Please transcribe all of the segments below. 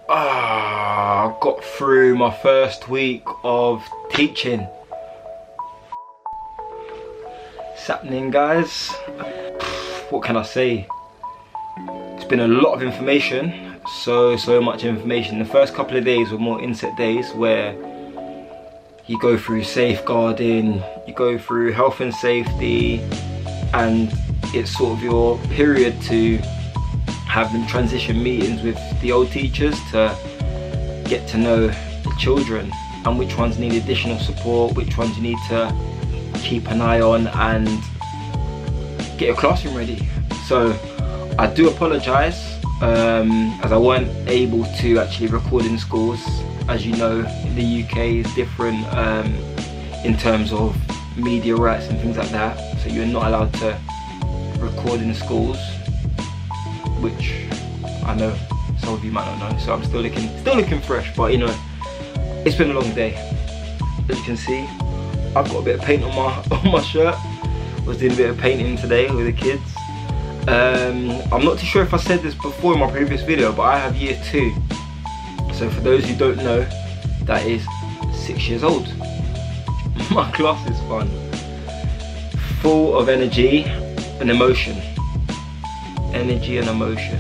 I got through my first week of teaching. What's happening, guys? What can I say? It's been a lot of information, so much information. The first couple of days were more inset days where you go through safeguarding, you go through health and safety, and it's sort of your period to have them transition meetings with the old teachers to get to know the children and which ones need additional support, which ones you need to keep an eye on and get your classroom ready. So I do apologise as I weren't able to actually record in schools. As you know, in the UK is different in terms of media rights and things like that, so you're not allowed to record in schools, which I know some of you might not know, so I'm still looking fresh, but you know, it's been a long day. As you can see, I've got a bit of paint on my shirt. Was doing a bit of painting today with the kids. I'm not too sure if I said this before in my previous video, but I have year 2. So for those who don't know, that is 6 years old. My class is fun, full of energy and emotion. Energy and emotion.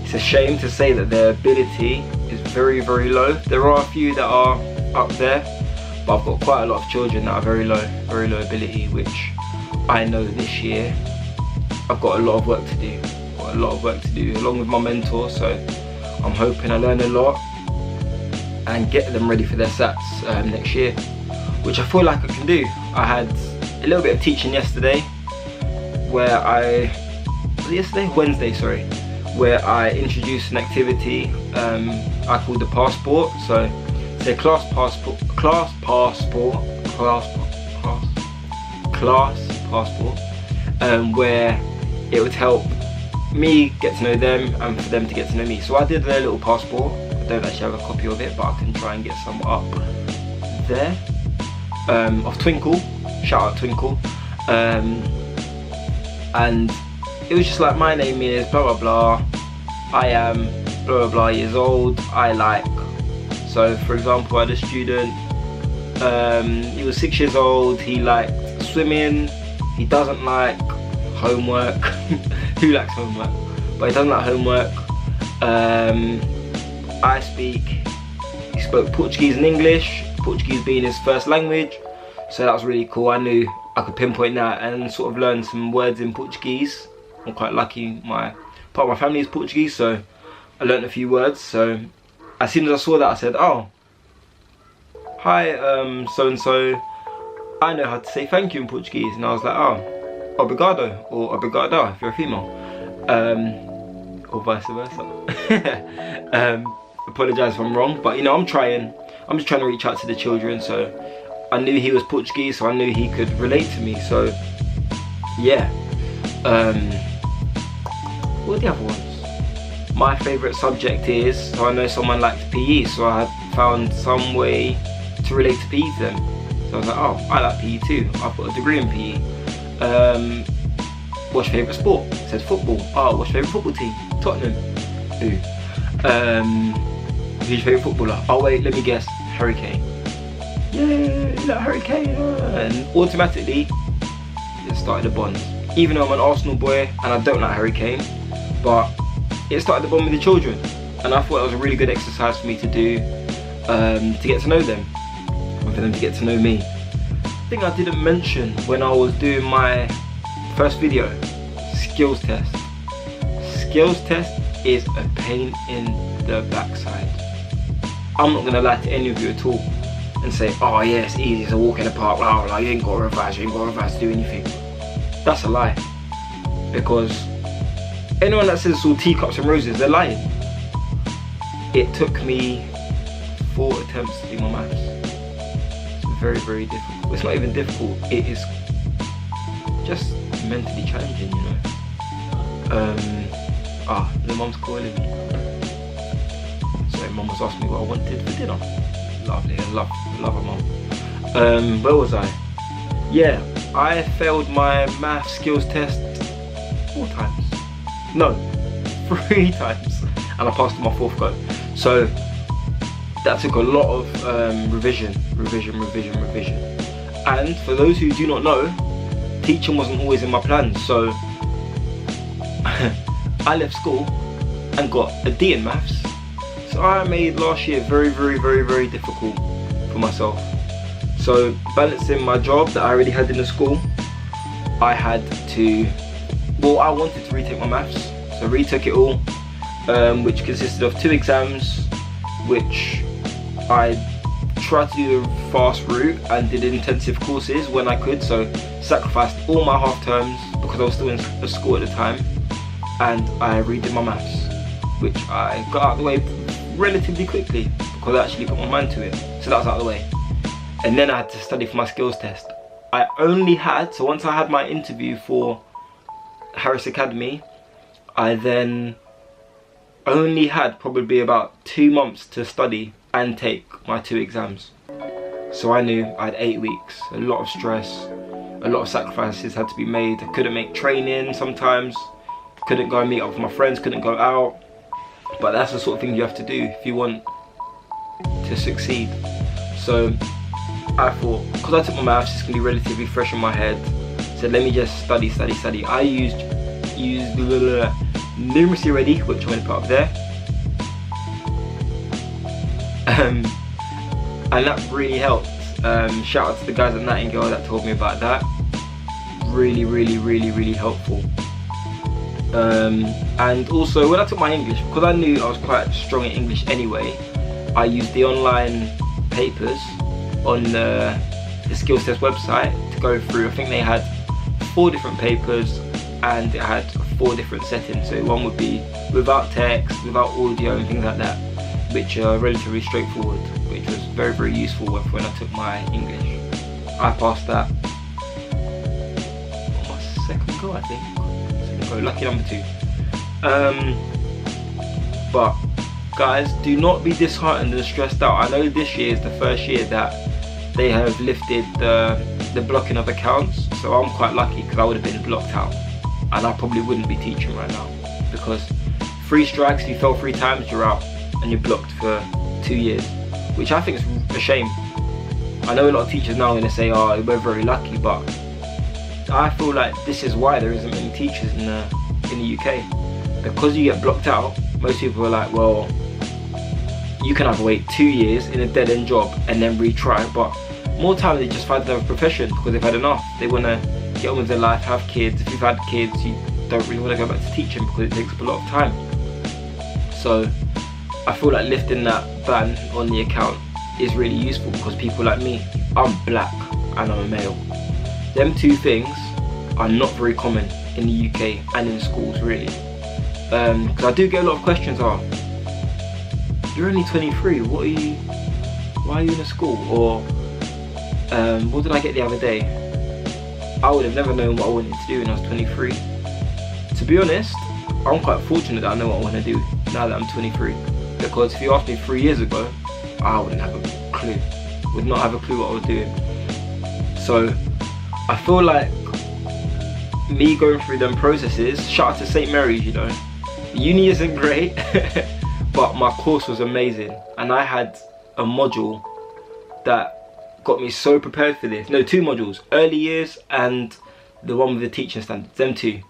It's a shame to say that their ability is very, very low. There are a few that are up there, but I've got quite a lot of children that are very low ability, which I know this year I've got a lot of work to do. Along with my mentor, so I'm hoping I learn a lot and get them ready for their SATs next year, which I feel like I can do. I had a little bit of teaching yesterday where Wednesday, where I introduced an activity I called the passport. So it's a class passport, where it would help me get to know them and for them to get to know me. So I did their little passport. I don't actually have a copy of it, but I can try and get some up there. Of Twinkle, shout out Twinkle. And it was just like, my name is blah blah blah, I am blah blah blah years old, I like. So for example, I had a student, he was 6 years old, he liked swimming, he doesn't like homework. Who likes homework? But he doesn't like homework. He spoke Portuguese and English, Portuguese being his first language, so that was really cool. I knew I could pinpoint that and sort of learn some words in Portuguese. I'm quite lucky, part of my family is Portuguese, so I learned a few words. So as soon as I saw that, I said, oh, hi, so and so, I know how to say thank you in Portuguese. And I was like, oh, obrigado, or obrigada if you're a female, or vice versa. Apologise if I'm wrong, but you know, I'm just trying to reach out to the children. So I knew he was Portuguese, so I knew he could relate to me. So yeah. What are the other ones? My favourite subject is, so I know someone likes PE, so I had found some way to relate to PE to them. So I was like, oh, I like PE too, I've got a degree in PE. What's your favourite sport? It says football. Oh, what's your favourite football team? Tottenham. Who? Who's your favourite footballer? Oh wait, let me guess. Harry Kane. Yeah, like Harry Kane. And automatically, it started a bond. Even though I'm an Arsenal boy and I don't like Harry Kane, but it started the bond with the children. And I thought it was a really good exercise for me to do, to get to know them, and for them to get to know me. Thing I didn't mention when I was doing my first video, skills test. Skills test is a pain in the backside. I'm not gonna lie to any of you at all and say, oh yeah, it's easy, it's a walk in the park, blah, blah, you ain't got to revise, to do anything. That's a lie. Because anyone that says it's all teacups and roses, they're lying. It took me 4 attempts to do my maths. Very, very difficult. It's not even difficult, it is just mentally challenging, you know. The mum's calling me. Sorry, mum was asking me what I wanted for dinner. Lovely, I love her mum. Where was I? Yeah, I failed my math skills test 4 times. No, 3 times. and I passed on my 4th go. So that took a lot of revision. And for those who do not know, teaching wasn't always in my plans. So I left school and got a D in maths. So I made last year very difficult for myself. So balancing my job that I already had in the school, I had to, well, I wanted to retake my maths. So I retook it all, which consisted of 2 exams, which I tried to do the fast route and did intensive courses when I could. So sacrificed all my half terms because I was still in school at the time, and I redid my maths, which I got out of the way relatively quickly because I actually put my mind to it. So that was out of the way. And then I had to study for my skills test. I only had, so once I had my interview for Harris Academy, I then only had probably about 2 months to study and take my 2 exams. So I knew I had 8 weeks, a lot of stress, a lot of sacrifices had to be made. I couldn't make training sometimes, couldn't go and meet up with my friends, couldn't go out. But that's the sort of thing you have to do if you want to succeed. So I thought, because I took my maths, it's going to be relatively fresh in my head, so let me just study. I used Numeracy Ready, which I'm going to put up there. And that really helped. Shout out to the guys at Nightingale that told me about that. Really helpful. And also when I took my English, because I knew I was quite strong in English anyway, I used the online papers on the skills test website to go through. I think they had 4 different papers and it had 4 different settings. So one would be without text, without audio and things like that, which are relatively straightforward, which was very useful when I took my English. I passed that on my 2nd go, I think. 2nd go, lucky number 2. But guys, do not be disheartened and stressed out. I know this year is the first year that they have lifted the blocking of accounts, so I'm quite lucky because I would have been blocked out and I probably wouldn't be teaching right now, because 3 strikes, if you fail 3 times, you're out and you're blocked for 2 years, which I think is a shame. I know a lot of teachers now are going to say, oh, we're very lucky, but I feel like this is why there isn't many teachers in the UK, because you get blocked out. Most people are like, well, you can either wait 2 years in a dead-end job and then retry, but more time they just find another profession because they've had enough. They want to get on with their life, have kids. If you've had kids, you don't really want to go back to teaching because it takes up a lot of time. So I feel like lifting that ban on the account is really useful, because people like me, I'm black and I'm a male. Them 2 things are not very common in the UK and in schools really. Because I do get a lot of questions, you're only 23, why are you in a school? Or what did I get the other day? I would have never known what I wanted to do when I was 23. To be honest, I'm quite fortunate that I know what I want to do now that I'm 23. Because if you asked me 3 years ago, I wouldn't have a clue. Would not have a clue what I was doing. So I feel like me going through them processes, shout out to St. Mary's, you know. Uni isn't great, but my course was amazing. And I had a module that got me so prepared for this. No, 2 modules, early years and the one with the teaching standards, them 2.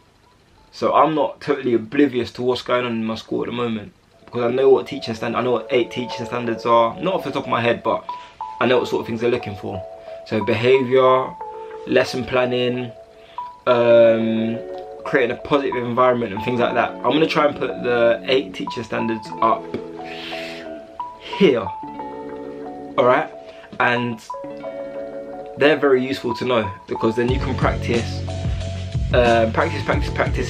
So I'm not totally oblivious to what's going on in my school at the moment, because I know what teaching standard, I know what 8 teaching standards are, not off the top of my head, but I know what sort of things they're looking for. So behaviour, lesson planning, creating a positive environment and things like that. I'm going to try and put the 8 teaching standards up here, alright? And they're very useful to know, because then you can practice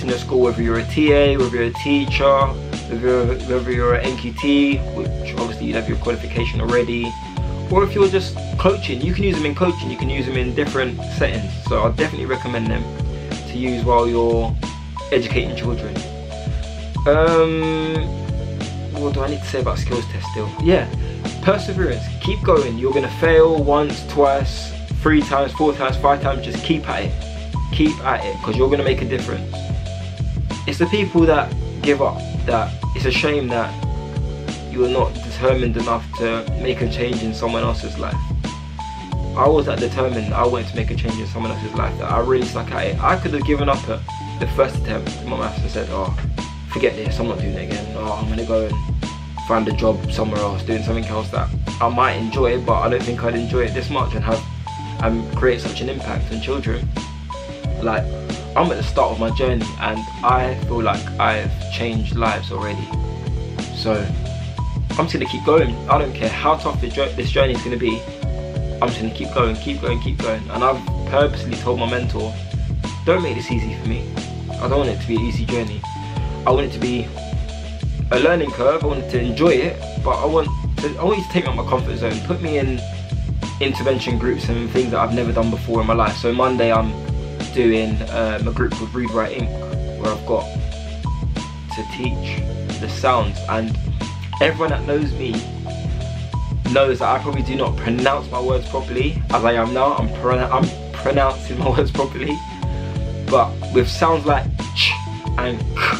in your school, whether you're a TA, whether you're a teacher, whether you're an NQT, which obviously you'd have your qualification already, or if you're just coaching. You can use them in coaching, you can use them in different settings. So I'll definitely recommend them to use while you're educating children. What do I need to say about skills test still? Yeah, perseverance, keep going. You're gonna fail once, twice, 3 times, 4 times, 5 times. Just keep at it, because you're gonna make a difference. It's the people that give up that it's a shame that you are not determined enough to make a change in someone else's life. I was that determined. I wanted to make a change in someone else's life, that I really stuck at it. I could have given up at the first attempt in my maths and said, oh, forget this, I'm not doing it again. Oh, I'm gonna go and find a job somewhere else, doing something else that I might enjoy, but I don't think I'd enjoy it this much and have create such an impact on children. Like, I'm at the start of my journey and I feel like I've changed lives already. So I'm just gonna keep going. I don't care how tough this journey is gonna be. I'm just gonna keep going, keep going, keep going. And I've purposely told my mentor, don't make this easy for me. I don't want it to be an easy journey. I want it to be a learning curve. I want to enjoy it, but I want you to take me out of my comfort zone. Put me in intervention groups and things that I've never done before in my life. So Monday I'm doing a group called Read Write Inc, where I've got to teach the sounds, and everyone that knows me knows that I probably do not pronounce my words properly as I am now. I'm pronouncing my words properly, but with sounds like ch and k,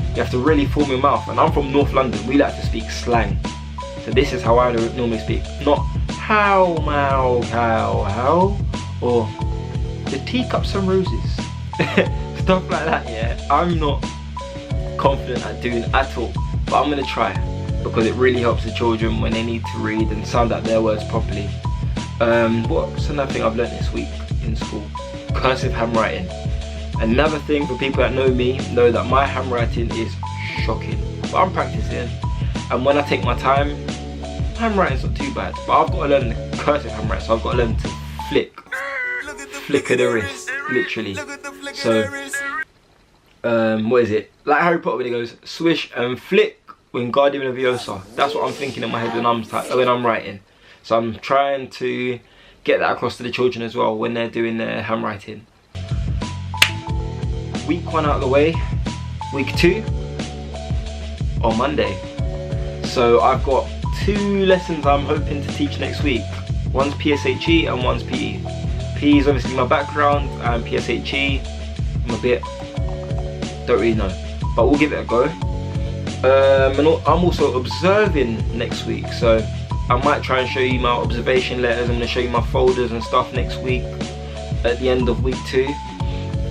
you have to really form your mouth. And I'm from North London, we like to speak slang. So this is how I normally speak, not how, mow, how, or the teacups and roses. Stuff like that, yeah. I'm not confident at doing at all, but I'm gonna try, because it really helps the children when they need to read and sound out their words properly. What's another thing I've learned this week in school? Cursive handwriting. Another thing, for people that know me, know that my handwriting is shocking, but I'm practicing, and when I take my time, handwriting's not too bad, but I've got to learn the cursive handwriting, so I've got to learn to flick of the wrist, literally. So, what is it? Like Harry Potter when he goes, swish and flick Wingardium Leviosa. That's what I'm thinking in my head when I'm writing. So I'm trying to get that across to the children as well when they're doing their handwriting. Week 1 out of the way, week 2 on Monday. So I've got 2 lessons I'm hoping to teach next week. One's PSHE and one's PE. PE is obviously my background, and PSHE, don't really know, but we'll give it a go. And I'm also observing next week, so I might try and show you my observation letters. I'm going to show you my folders and stuff next week at the end of week 2.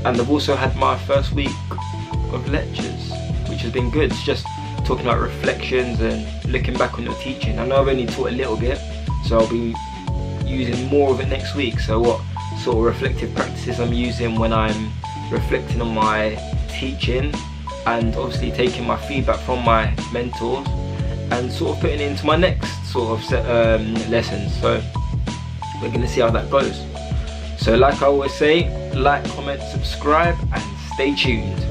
And I've also had my first week of lectures, which has been good. It's just talking about reflections and looking back on your teaching. I know I've only taught a little bit, so I'll be using more of it next week. So what sort of reflective practices I'm using when I'm reflecting on my teaching, and obviously taking my feedback from my mentors and sort of putting it into my next sort of lessons. So we're going to see how that goes. So like I always say, like, comment, subscribe, and stay tuned.